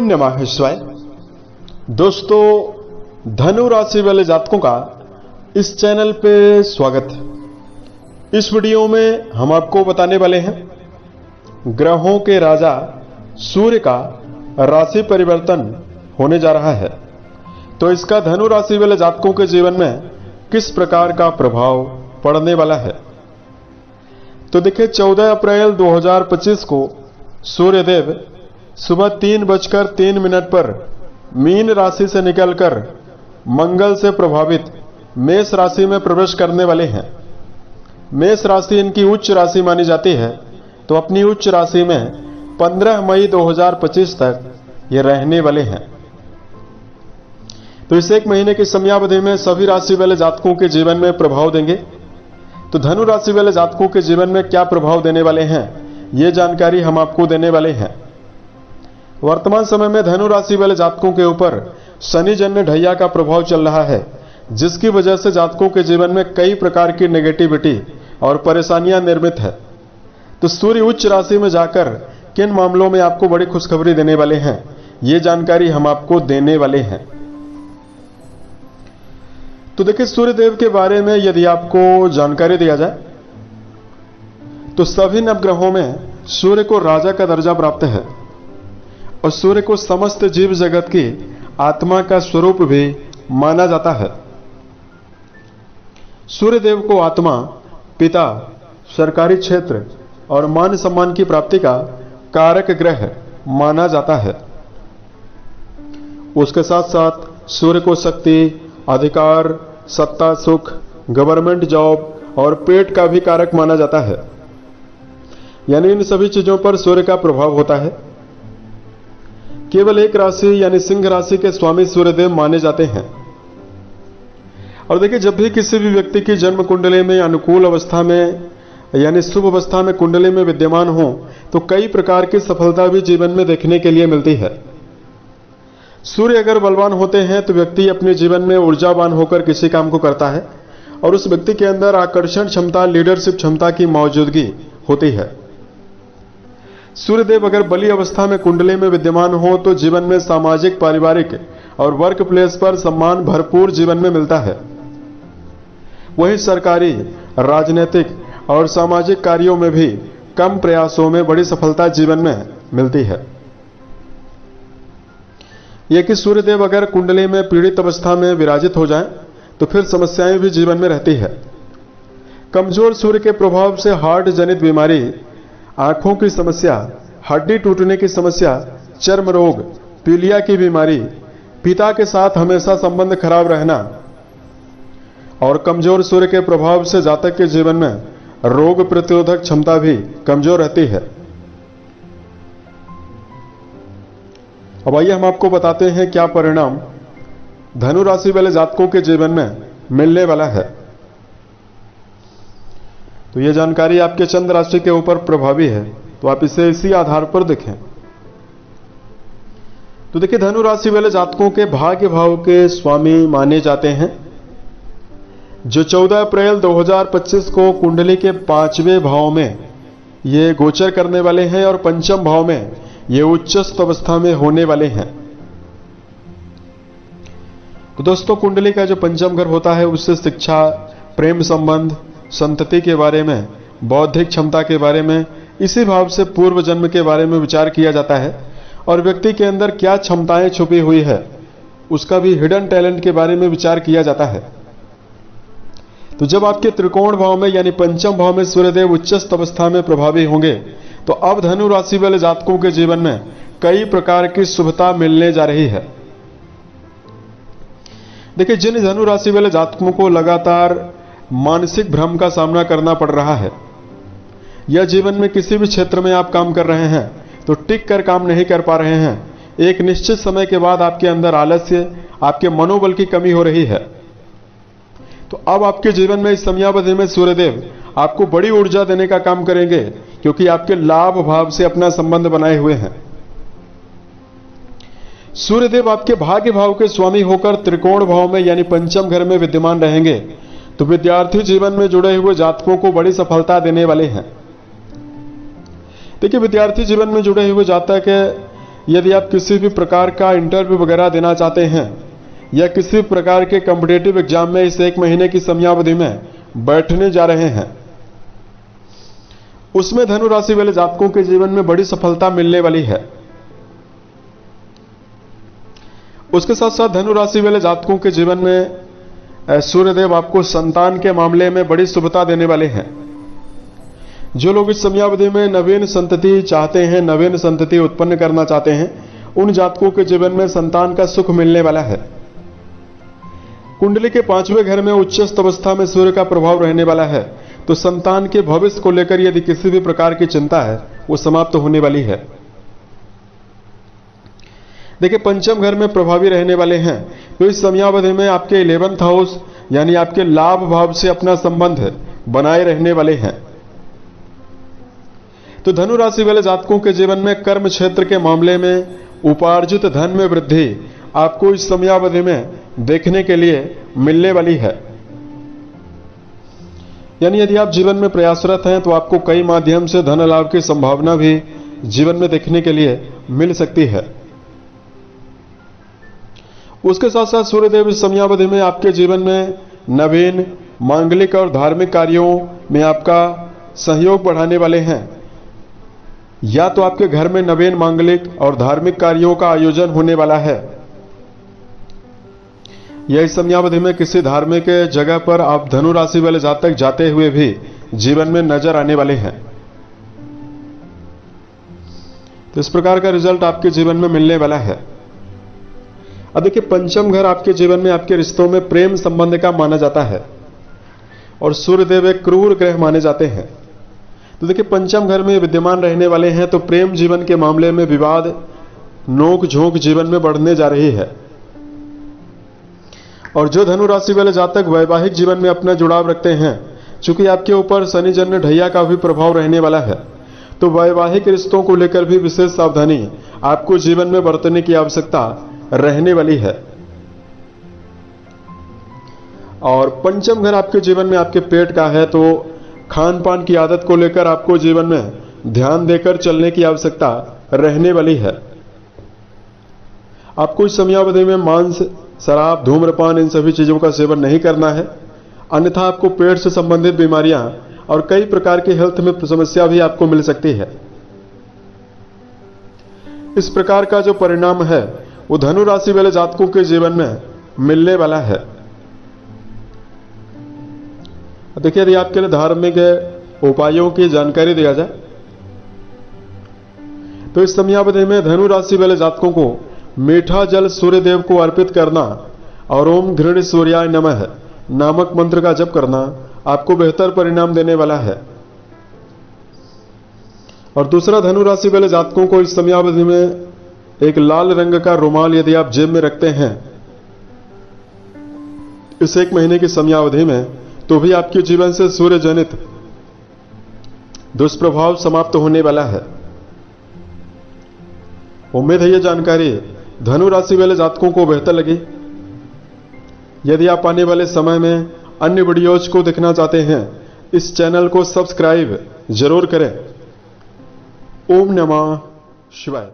नमः शिवाय। दोस्तों, धनु राशि वाले जातकों का इस चैनल पे स्वागत है। इस वीडियो में हम आपको बताने वाले हैं ग्रहों के राजा सूर्य का राशि परिवर्तन होने जा रहा है, तो इसका धनु राशि वाले जातकों के जीवन में किस प्रकार का प्रभाव पड़ने वाला है। तो देखिए, 14 अप्रैल 2025 को सूर्यदेव सुबह 3:03 पर मीन राशि से निकलकर मंगल से प्रभावित मेष राशि में प्रवेश करने वाले हैं। मेष राशि इनकी उच्च राशि मानी जाती है, तो अपनी उच्च राशि में 15 मई 2025 तक ये रहने वाले हैं। तो इस एक महीने की समयावधि में सभी राशि वाले जातकों के जीवन में प्रभाव देंगे। तो धनु राशि वाले जातकों के जीवन में क्या प्रभाव देने वाले हैं, ये जानकारी हम आपको देने वाले हैं। वर्तमान समय में धनु राशि वाले जातकों के ऊपर शनि जन्य ढैया का प्रभाव चल रहा है, जिसकी वजह से जातकों के जीवन में कई प्रकार की नेगेटिविटी और परेशानियां निर्मित है। तो सूर्य उच्च राशि में जाकर किन मामलों में आपको बड़ी खुशखबरी देने वाले हैं, ये जानकारी हम आपको देने वाले हैं। तो देखिए, सूर्यदेव के बारे में यदि आपको जानकारी दिया जाए तो सभी नवग्रहों में सूर्य को राजा का दर्जा प्राप्त है और सूर्य को समस्त जीव जगत की आत्मा का स्वरूप भी माना जाता है। सूर्यदेव को आत्मा, पिता, सरकारी क्षेत्र और मान सम्मान की प्राप्ति का कारक ग्रह माना जाता है। उसके साथ साथ सूर्य को शक्ति, अधिकार, सत्ता, सुख, गवर्नमेंट जॉब और पेट का भी कारक माना जाता है। यानी इन सभी चीजों पर सूर्य का प्रभाव होता है। केवल एक राशि यानी सिंह राशि के स्वामी सूर्यदेव माने जाते हैं। और देखिए, जब भी किसी भी व्यक्ति की जन्म कुंडली में अनुकूल अवस्था में यानी शुभ अवस्था में कुंडली में विद्यमान हो, तो कई प्रकार की सफलता भी जीवन में देखने के लिए मिलती है। सूर्य अगर बलवान होते हैं तो व्यक्ति अपने जीवन में ऊर्जावान होकर किसी काम को करता है और उस व्यक्ति के अंदर आकर्षण क्षमता, लीडरशिप क्षमता की मौजूदगी होती है। सूर्यदेव अगर बली अवस्था में कुंडली में विद्यमान हो तो जीवन में सामाजिक, पारिवारिक और वर्क प्लेस पर सम्मान भरपूर जीवन में मिलता है। वहीं सरकारी, राजनीतिक और सामाजिक कार्यों में भी कम प्रयासों में बड़ी सफलता जीवन में मिलती है। यह कि सूर्यदेव अगर कुंडली में पीड़ित अवस्था में विराजित हो जाएं, तो फिर समस्याएं भी जीवन में रहती है। कमजोर सूर्य के प्रभाव से हार्ट जनित बीमारी, आंखों की समस्या, हड्डी टूटने की समस्या, चर्म रोग, पीलिया की बीमारी, पिता के साथ हमेशा संबंध खराब रहना और कमजोर सूर्य के प्रभाव से जातक के जीवन में रोग प्रतिरोधक क्षमता भी कमजोर रहती है। अब आइए हम आपको बताते हैं क्या परिणाम धनु राशि वाले जातकों के जीवन में मिलने वाला है। तो यह जानकारी आपके चंद्र राशि के ऊपर प्रभावी है, तो आप इसे इसी आधार पर देखें। तो देखिए, धनु राशि वाले जातकों के भाग्य भाव के स्वामी माने जाते हैं, जो 14 अप्रैल 2025 को कुंडली के 5वें भाव में ये गोचर करने वाले हैं और पंचम भाव में ये उच्चस्थ अवस्था में होने वाले हैं। तो दोस्तों, कुंडली का जो पंचम घर होता है उससे शिक्षा, प्रेम संबंध, संतति के बारे में, बौद्धिक क्षमता के बारे में, इसी भाव से पूर्व जन्म के बारे में विचार किया जाता है और व्यक्ति के अंदर क्या क्षमताएं छुपी हुई है उसका भी हिडन टैलेंट के बारे में विचार किया जाता है। तो जब आपके त्रिकोण भाव में यानी पंचम भाव में सूर्यदेव उच्चस्थ अवस्था में प्रभावी होंगे, तो अब धनु राशि वाले जातकों के जीवन में कई प्रकार की शुभता मिलने जा रही है। देखिए, जिन धनु राशि वाले जातकों को लगातार मानसिक भ्रम का सामना करना पड़ रहा है या जीवन में किसी भी क्षेत्र में आप काम कर रहे हैं तो टिक कर काम नहीं कर पा रहे हैं, एक निश्चित समय के बाद आपके अंदर आलस्य, आपके मनोबल की कमी हो रही है, तो अब आपके जीवन में इस समयावधि में सूर्यदेव आपको बड़ी ऊर्जा देने का काम करेंगे, क्योंकि आपके लाभ भाव से अपना संबंध बनाए हुए हैं। सूर्यदेव आपके भाग्य भाव के स्वामी होकर त्रिकोण भाव में यानी पंचम घर में विद्यमान रहेंगे, तो विद्यार्थी जीवन में जुड़े हुए जातकों को बड़ी सफलता देने वाले हैं। देखिए, विद्यार्थी जीवन में जुड़े हुए जातक यदि आप किसी भी प्रकार का इंटरव्यू वगैरह देना चाहते हैं या किसी प्रकार के कॉम्पिटिटिव एग्जाम में इस 1 महीने की समयावधि में बैठने जा रहे हैं, उसमें धनु राशि वाले जातकों के जीवन में बड़ी सफलता मिलने वाली है। उसके साथ साथ धनु राशि वाले जातकों के जीवन में सूर्यदेव आपको संतान के मामले में बड़ी शुभता देने वाले हैं। जो लोग इस समयावधि में नवीन संतति चाहते हैं, नवीन संतति उत्पन्न करना चाहते हैं, उन जातकों के जीवन में संतान का सुख मिलने वाला है। कुंडली के 5वें घर में उच्चस्थ अवस्था में सूर्य का प्रभाव रहने वाला है, तो संतान के भविष्य को लेकर यदि किसी भी प्रकार की चिंता है वो समाप्त होने वाली है। देखिए, पंचम घर में प्रभावी रहने वाले हैं, तो इस समयावधि में आपके 11th हाउस यानी आपके लाभ भाव से अपना संबंध बनाए रहने वाले हैं। तो धनु राशि वाले जातकों के जीवन में कर्म क्षेत्र के मामले में उपार्जित धन में वृद्धि आपको इस समयावधि में देखने के लिए मिलने वाली है। यानी यदि आप जीवन में प्रयासरत हैं तो आपको कई माध्यम से धन लाभ की संभावना भी जीवन में देखने के लिए मिल सकती है। उसके साथ साथ सूर्यदेव इस समयावधि में आपके जीवन में नवीन मांगलिक और धार्मिक कार्यों में आपका सहयोग बढ़ाने वाले हैं। या तो आपके घर में नवीन मांगलिक और धार्मिक कार्यों का आयोजन होने वाला है, या इस समयावधि में किसी धार्मिक जगह पर आप धनु राशि वाले जातक जाते हुए भी जीवन में नजर आने वाले हैं। तो इस प्रकार का रिजल्ट आपके जीवन में मिलने वाला है। अब देखिए, पंचम घर आपके जीवन में आपके रिश्तों में प्रेम संबंध का माना जाता है और सूर्यदेव एक क्रूर ग्रह माने जाते हैं। तो देखिए, पंचम घर में विद्यमान रहने वाले हैं, तो प्रेम जीवन के मामले में विवाद नोक झोंक जीवन में बढ़ने जा रही है। और जो धनु राशि वाले जातक वैवाहिक जीवन में अपना जुड़ाव रखते हैं, चूंकि आपके ऊपर शनि जन्य ढैया का भी प्रभाव रहने वाला है, तो वैवाहिक रिश्तों को लेकर भी विशेष सावधानी आपको जीवन में बरतने की आवश्यकता रहने वाली है। और पंचम घर आपके जीवन में आपके पेट का है, तो खान पान की आदत को लेकर आपको जीवन में ध्यान देकर चलने की आवश्यकता रहने वाली है। आपको इस समयावधि में मांस, शराब, धूम्रपान इन सभी चीजों का सेवन नहीं करना है, अन्यथा आपको पेट से संबंधित बीमारियां और कई प्रकार की हेल्थ में समस्या भी आपको मिल सकती है। इस प्रकार का जो परिणाम है वो धनु राशि वाले जातकों के जीवन में मिलने वाला है। देखिए, यदि आपके लिए धार्मिक उपायों की जानकारी दिया जाए तो इस समयावधि में धनु राशि वाले जातकों को मीठा जल सूर्यदेव को अर्पित करना और ओम घृण सूर्याय नमः नामक मंत्र का जप करना आपको बेहतर परिणाम देने वाला है। और दूसरा, धनु राशि वाले जातकों को इस समयावधि में एक लाल रंग का रुमाल यदि आप जेब में रखते हैं इस 1 महीने की समयावधि में, तो भी आपके जीवन से सूर्य जनित दुष्प्रभाव समाप्त होने वाला है। उम्मीद है यह जानकारी धनु राशि वाले जातकों को बेहतर लगी। यदि आप आने वाले समय में अन्य वीडियोज को देखना चाहते हैं, इस चैनल को सब्सक्राइब जरूर करें। ओम नमः शिवाय।